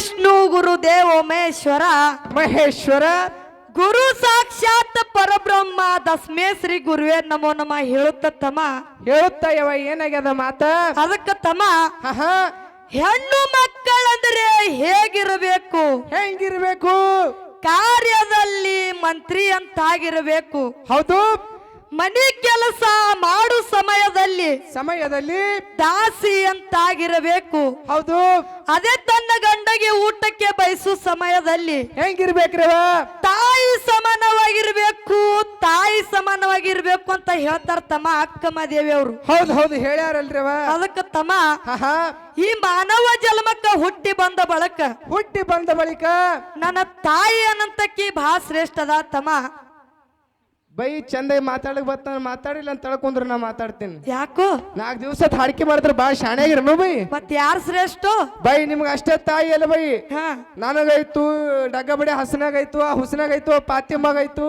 ವಿಷ್ಣು ಗುರುದೇವ ಮಹೇಶ್ವರ ಮಹೇಶ್ವರ ಗುರು ಸಾಕ್ಷಾತ್ ಪರಬ್ರಹ್ಮ ತಸ್ಮೇ ಶ್ರೀ ಗುರುವೇ ನಮೋ ನಮ ಹೇಳುತ್ತ ತಮ್ಮ ಹೇಳುತ್ತಾ ಯವ ಏನಾಗ್ಯದ ಮಾತ ಅದಕ್ಕ ತಮ್ಮ ಹಾ ಹೆಣ್ಣು ಮಕ್ಕಳಂದ್ರೆ ಹೇಗಿರಬೇಕು ಹೆಂಗಿರ್ಬೇಕು ಕಾರ್ಯದಲ್ಲಿ ಮಂತ್ರಿ ಅಂತಾಗಿರಬೇಕು ಹೌದು ಮನೆ ಕೆಲಸ ಮಾಡು ಸಮಯದಲ್ಲಿ ದಾಸಿ ಅಂತಾಗಿರಬೇಕು ಹೌದು ಅದೇ ತನ್ನ ಗಂಡಗೆ ಊಟಕ್ಕೆ ಬಯಸು ಸಮಯದಲ್ಲಿ ಹೆಂಗಿರ್ಬೇಕ್ರವ ತಾಯಿ ಸಮಾನವಾಗಿರ್ಬೇಕು ಅಂತ ಹೇಳ್ತಾರ ತಮ್ಮ ಅಕ್ಕಮ್ಮ ದೇವಿ ಅವರು ಹೌದು ಹೌದು ಹೇಳ್ಯಾರಲ್ರಿವ ಅದಕ್ಕ ತಮ್ಮ ಹಾ ಈ ಮಾನವ ಜನ್ಮಕ್ಕ ಹುಟ್ಟಿ ಬಂದ ಬಳಿಕ ನನ್ನ ತಾಯಿ ಅನ್ನಂತಕ್ಕಿ ಬಹಳ ಶ್ರೇಷ್ಠ ಅದ ತಮ್ಮ ಬೈ ಚಂದ ಮಾತಾಡಕ್ ಬರ್ತಾನ ಮಾತಾಡಿಲ್ಲ ಅಂತ ತಳ್ಕೊಂಡ್ರೆ ನಾ ಮಾತಾಡ್ತೀನಿ ಯಾಕೋ 4 ದಿವಸ ಹಾಡಿಕೆ ಮಾಡಿದ್ರೆ ಬಾಳ ಶಾಣೆಗಿರನು ಬೈ ಮತ್ ಯಾರು ಶ್ರೇಷ್ಠ ಬೈ ನಿಮ್ಗೆ ಅಷ್ಟೇ ತಾಯಿ ಅಲ್ಲ ಬೈ ಹಾ ನನಗಾಯ್ತು ಡಗ್ಗಬಡಿ ಹಸನಾಗೈತು ಆ ಹುಸನಾಗೈತು ಪಾತಿಮ್ಮಗಾಯ್ತು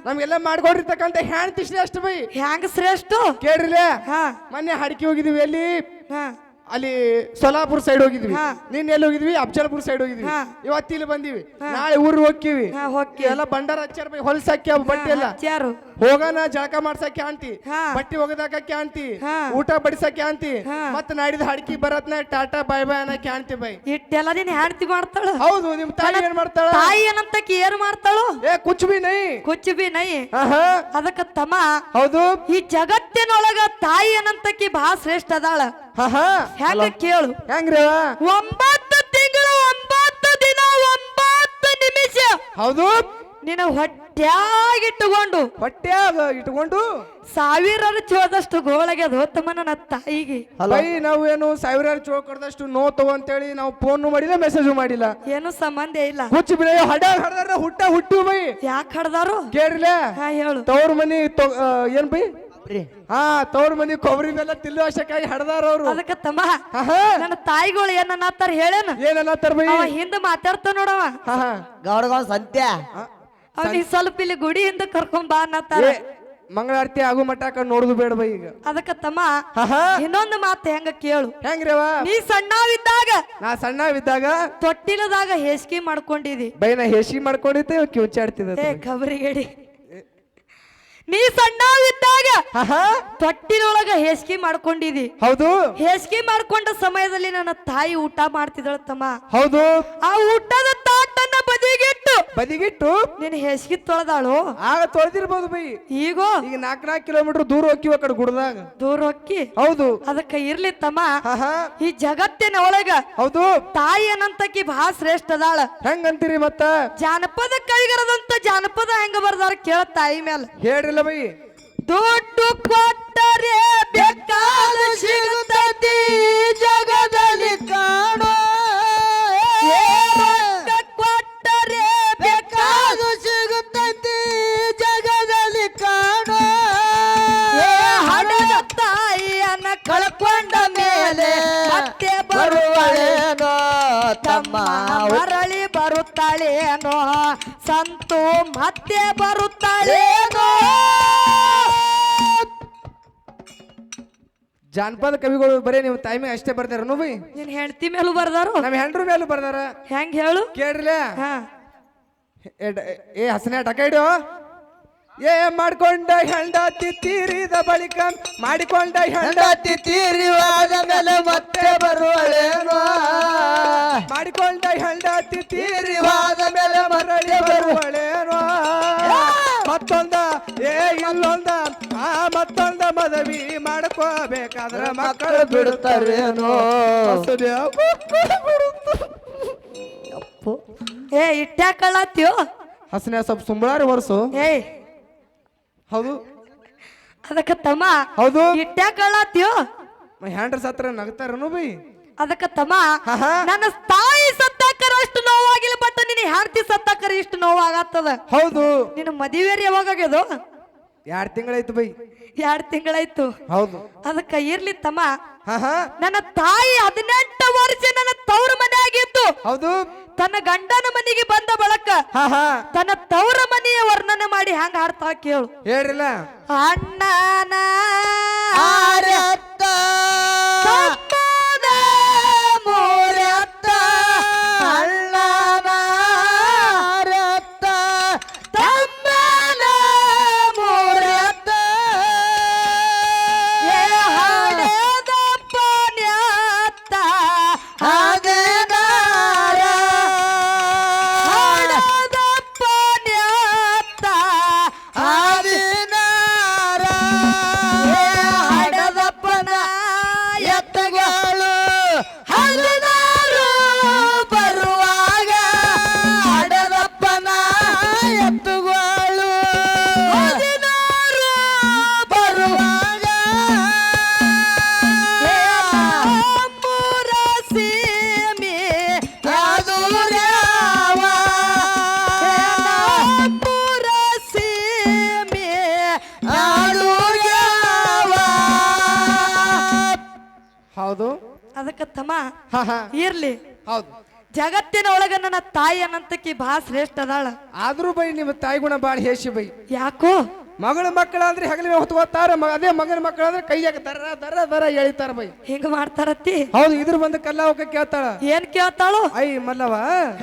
ನಮ್ಗೆಲ್ಲ ಮಾಡ್ಕೊಂಡಿರ್ತಕ್ಕಂತ ಹೆಣ್ತಿ ಅಷ್ಟು ಬೈ ಹ್ಯಾಂಗ ಶ್ರೇಷ್ಠ ಕೇಳ್ರಿಲ್ಲ ಹಾ ಮೊನ್ನೆ ಹಾಡಿಕೆ ಹೋಗಿದ್ವಿ ಎಲ್ಲಿ ಹಾ ಅಲ್ಲಿ ಸೋಲಾಪುರ ಸೈಡ್ ಹೋಗಿದ್ವಿ ನಿನ್ನ ಎಲ್ಲಿ ಹೋಗಿದ್ವಿ ಅಫಜಲ್ಪುರ ಸೈಡ್ ಹೋಗಿದ್ವಿ ಇವತ್ತು ಇಲ್ಲಿ ಬಂದಿವಿ ನಾಳೆ ಊರಿಗೆ ಹೋಗ್ತೀವಿ ಎಲ್ಲ ಬಂಡಾರ ಹಚ್ಚಾರ ಬೈ ಹೊಲ್ಸಾಕಿ ಬಟ್ಟೆ ಎಲ್ಲ ಹೋಗೋಣ ಜಳಕ ಮಾಡ್ಸಕ್ಕೆ ಆಂತಿ ಬಟ್ಟೆ ಒಗದಾಕಕ್ಕೆ ಆಂತಿ ಊಟ ಬಡಿಸಕ್ಕೆ ಆಂತಿ ಮತ್ತ ನಾಡಿದ ಹಡ್ಕಿ ಬರತ್ನ ಟಾಟಾ ಬಾಯ್ ಬಾಯ್ ಅನ್ನಕ್ಕೆ ಆಂತಿ ಬೈ ಇಟ್ಟೆಲ್ಲ ನೀನ್ ಹೆಂಡತಿ ಮಾಡ್ತಾಳ ಹೌದು ನಿಮ್ ತಾಯಿ ಏನ್ ಮಾಡ್ತಾಳ ತಾಯಿ ಏನಂತಕ್ಕೆ ಏನ್ ಮಾಡ್ತಾಳು ಕುಚ್ ಬಿ ನೈ ಅದಕ್ಕ ತಮ್ಮ ಹೌದು ಈ ಜಗತ್ತಿನೊಳಗ ತಾಯಿ ಏನಂತಕ್ಕಿ ಬಹಳ ಶ್ರೇಷ್ಠ ಅದಾಳ ಹೆಂಗ ಕೇಳು ಹೆಂಗ್ರಿ 9 ತಿಂಗಳು 9 ದಿನ 9 ನಿಮಿಷ ಹೌದು ನಿನ್ನ ಹೊಟ್ಟ್ಯಾಗಿಟ್ಟುಕೊಂಡು ಸಾವಿರಾರು ಚೋದಷ್ಟು ಗೋಳಗ್ಯದ ತಮ್ಮ ನನ್ನ ತಾಯಿಗೆ ಬೈ ನಾವೇನು ಸಾವಿರಾರು ಚೋ ಕೊಡದಷ್ಟು ನೋ ತಗೋ ಅಂತೇಳಿ ನಾವು ಫೋನ್ ಮಾಡಿಲ್ಲ ಮೆಸೇಜ್ ಮಾಡಿಲ್ಲ ಏನು ಸಂಬಂಧ ಇಲ್ಲ ಹುಚ್ಚ ಬಿಡ ಹಡದಾರ ಹುಟ್ಟು ಬೈ ಯಾಕೆ ಹಡ್ದಾರು ಕೇಳಿಲ್ಲ ಹೇಳು ತವ್ರ ಮನಿ ಏನ್ ಬೈ ತವ್ರ ಮನಿ ಕೊಬ್ಬರಿ ಬೆಲ್ಲ ತಿಲ್ಲು ಅಷ್ಟಕ್ಕಾಗಿ ಹಡದಾರ ಅವ್ರು ಅದಕ್ಕ ತಮ್ಮ ನನ್ನ ತಾಯಿಗಳು ಏನನ್ನತ್ತಾರ ಹೇಳೇನ ಏನನ್ನತ್ತಾರ ಬೈ ಹಿಂದ ಮಾತಾಡ್ತಾ ನೋಡವ ಗೌಡಗೌಡ ಸಂತ್ಯ ಅವ್ನಿಗೆ ಸ್ವಲ್ಪ ಇಲ್ಲಿ ಗುಡಿ ಹಿಂದ ಕರ್ಕೊಂಡ್ ಬಾ ಅನ್ನತ್ತಾರ ಮಂಗಳಾರತಿ ಆಗು ಮಟ್ಟ ನೋಡುದು ಬೇಡ ಬೈ ಈಗ ಅದಕ್ಕ ತಮ್ಮ ಇನ್ನೊಂದು ಮಾತು ಹೆಂಗ ಕೇಳು ಹೆಂಗ್ರವ ನೀ ಸಣ್ಣವಿದ್ದಾಗ ತೊಟ್ಟಿಲದಾಗ ಹೇಸಿಗೆ ಮಾಡ್ಕೊಂಡಿದಿ ಬೈ ನಾ ಹೇಸಿಗೆ ಮಾಡ್ಕೊಂಡಿದ್ದೆ ಕಿವುಚಾಡ್ತಿದ್ದೆ ಖಬರಿಗೇಡಿ ನೀ ಸಣ್ಣವಿದ್ದಾಗ ತೊಟ್ಟಿಲೊಳಗ ಹೇಸಿಗೆ ಮಾಡ್ಕೊಂಡಿದಿ ಹೌದು ಹೇಸಿಗೆ ಮಾಡ್ಕೊಂಡ ಸಮಯದಲ್ಲಿ ನನ್ನ ತಾಯಿ ಊಟ ಮಾಡ್ತಿದ್ದಳ ತಮ್ಮ ಹೌದು ಆ ಊಟದ ತಾಟನ್ನ ಬದಿಗಿಟ್ಟು ನೀನ್ ಹೇಸಿಗೆ ತೊಳೆದಾಳು ಆಗ ತೊಳೆದಿರ್ಬೋದು ಬೈ ಈಗ 4 ಕಿಲೋಮೀಟರ್ ದೂರ ಹೋಗ್ತಿವ ಕಡೆ ಗುಡ್ದಾಗ ದೂರ ಹೋಗಿ ಹೌದು ಅದಕ್ಕ ಇರ್ಲಿ ತಮ್ಮ ಈ ಜಗತ್ತಿನ ಒಳಗ ಹೌದು ತಾಯಿ ಅನ್ನಂತಕಿ ಬಹಳ ಶ್ರೇಷ್ಠ ಅದಾಳ ಹೆಂಗಂತೀರಿ ಮತ್ತ ಜಾನಪದ ಕೈಗರದಂತ ಜಾನಪದ ಹೆಂಗ ಬರ್ದಾರ ಕೇಳ ತಾಯಿ ಮೇಲೆ ಹೇಳ್ರಿಲ್ಲ ಬೈ ದುಡ್ಡು ಕೊಟ್ಟರೆ ಬೇಕಾದ ಸಿಗುತ್ತೈತಿ ಜಗದಲ್ಲಿ ಕಾಣೋ ಕೊಟ್ಟರೆ ಬೇಕಾದ ಸಿಗುತ್ತೈತಿ ಜಗದಲ್ಲಿ ಕಾಣೋ ಹಣದ ತಾಯಿಯನ್ನ ಕಳ್ಕೊಂಡ ಮೇಲೆ ಮತ್ತೆ ಬರುವಳೇನೋ ತಮ್ಮ ಮರಳಿ ಬರುತ್ತಾಳೇನೋ ಸಂತು ಮತ್ತೆ ಬರುತ್ತಾಳೇನೋ ಜಾನಪದ ಕವಿಗಳು ಬರೀ ನೀವು ತಾಯಿ ಮೇಲೆ ಅಷ್ಟೇ ಬರ್ದಾರ ಬೈ ನಿನ್ ಹೆಂಡತಿ ಮೇಲೂ ಬರ್ದಾರು ನಮ್ ಹೆಂಡ್ರ ಮೇಲೂ ಬರ್ದಾರ ಹೆಂಗ್ ಹೇಳು ಕೇಳ್ರಿಲ್ಲ ಹಸನ ಟಕೈಡು ಮಾಡ್ಕೊಂಡ ಹೆಂಡತಿ ತೀರಿದ ಬಳಿಕ ಮಾಡಿಕೊಂಡ ಹೆಂಡತಿ ತೀರಿವಾದ ಮೇಲೆ ಮತ್ತೆ ಬರುವಳೇನೋ ಮಾಡಿಕೊಂಡ ಹೆಂಡತಿ ತೀರಿವಾದ ಮೇಲೆ ಮರಳಿ ಬರುವಳೇನೋ ಮತ್ತೊಂದ ಇಲ್ಲೊಂದ ಮತ್ತೊಂದ ಮದವಿ ಮಾಡ್ಕೋಬೇಕಾದ್ರ ಮಕ್ಕಳು ಬಿಡುತ್ತಾರೇನೋ ಇಟ್ಟಾಕಳತ್ತೀಯೋ ಹಸನ ಸ್ವಲ್ಪ ಸುಂಬಳಾರಿ ವರ್ಷು ಹೌದು ಅದಕ್ಕ ತಮ್ಮ ಹೌದು ಇಟ್ಟಾಕಳತ್ತೀಯೋ ಹ್ಯಾಂಡ್ರ ಸತ್ರ ನಗ್ತಾರನು ಬೈ ಅದಕ್ಕ ತಮ್ಮ ನನ್ನ ತಾಯಿ ಸತ್ತಾಕರ ಅಷ್ಟು ನೋವಾಗಿಲ್ಲ ಬಟ್ ನಿನ್ನ ಹೆಂಡತಿ ಸತ್ತಾಕರ ಇಷ್ಟು ನೋವಾಗತ್ತದ ಹೌದು ನಿನ್ನ ಮದುವೆರಿ ಯಾವಾಗ ಆಗ್ಯದು 2 ತಿಂಗಳಾಯ್ತು ಬೈ 2 ತಿಂಗಳಾಯ್ತು ಹೌದು ಅದಕ್ಕ ಇರ್ಲಿ ತಮ್ಮ ನನ್ನ ತಾಯಿ 18 ವರ್ಷ ನನ್ನ ತವ್ರ ಮನೆ ಆಗಿತ್ತು ಹೌದು ತನ್ನ ಗಂಡನ ಮನೆಗೆ ಬಂದ ಬಳಕ ತನ್ನ ತವ್ರ ಮನೆಯ ವರ್ಣನೆ ಮಾಡಿ ಹ್ಯಾಂಗ ಹಾಡ್ತಾ ಕೇಳು ಹೇಳ್ರಿಲ್ಲ ಅಣ್ಣನ ತಮ್ಮ ಹಾ ಹಾ ಇರ್ಲಿ ಹೌದು ಜಗತ್ತಿನ ಒಳಗ ನನ್ನ ತಾಯಿ ಅನ್ನಂತಕಿ ಬಾ ಶ್ರೇಷ್ಠ ಅದಾಳ. ಆದ್ರೂ ಬೈ ನಿಮ್ಮ ತಾಯಿ ಗುಣ ಬಾಳ ಹೇಸಿ ಬೈ. ಯಾಕೋ ಮಗಳ ಮಕ್ಕಳಾದ್ರೆ ಹಗಲಿ ಹೊತ್ಕೋತಾರ ಅದೇ ಮಗನ ಮಕ್ಕಳಾದ್ರೆ ಕೈಯಾಗ ದರ ದರ ದರ ಎಳಿತಾರ ಬೈ. ಹಿಂಗ ಮಾಡ್ತಾರತ್ತಿ. ಹೌದು ಇದ್ರ ಬಂದ ಕಲ್ಲ ಹೋಗ ಕೇಳ್ತಾಳ. ಏನ್ ಕೇಳ್ತಾಳು? ಐ ಮಲ್ಲವ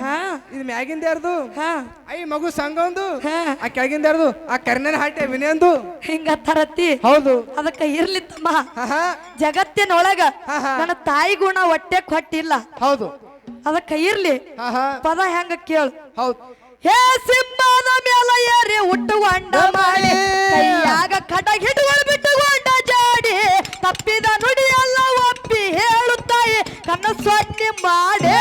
ಹಾ ಇದು ಮ್ಯಾಗಿಂದ ಯಾರ್ದು? ಹಾ ಐ ಮಗು ಸಂಗೊಂದು. ಹಾ ಆ ಕೆಳಗಿಂದ ಯಾರ್ದು? ಆ ಕರ್ನನ ಹಾಟೆ ವಿನಯಂದು. ಹಿಂಗತ್ತಾರತ್ತಿ. ಹೌದು ಅದಕ್ಕ ಇರ್ಲಿ ತಮ್ಮ ಹಾ ಜಗತ್ತಿನೊಳಗ ಹಾ, ಹಾ. ನನ್ನ ತಾಯಿ ಗುಣ ಹೊಟ್ಟೆ ಕೊಟ್ಟಿಲ್ಲ. ಹೌದು ಅದಕ್ಕ ಇರ್ಲಿ ಹಾ ಹಾ ಪದ ಹೆಂಗ ಕೇಳು. ಹೌದು ಹೇ ಸಿಂಹದ ಮೇಲೆ ಏರಿ ಉಟ್ಟುಕೊಂಡ ಮಾಡಿ ಕೈಯಾಗ ಕಟ ಹಿಡುವಳು ಬಿಟ್ಟುಕೊಂಡ ಜಾಡಿ ತಪ್ಪಿದ ನುಡಿಯಲ್ಲ ಒಪ್ಪಿ ಹೇಳುತ್ತಾಯಿ ಕನ್ನ ಸೊನ್ನೆ ಮಾಡಿ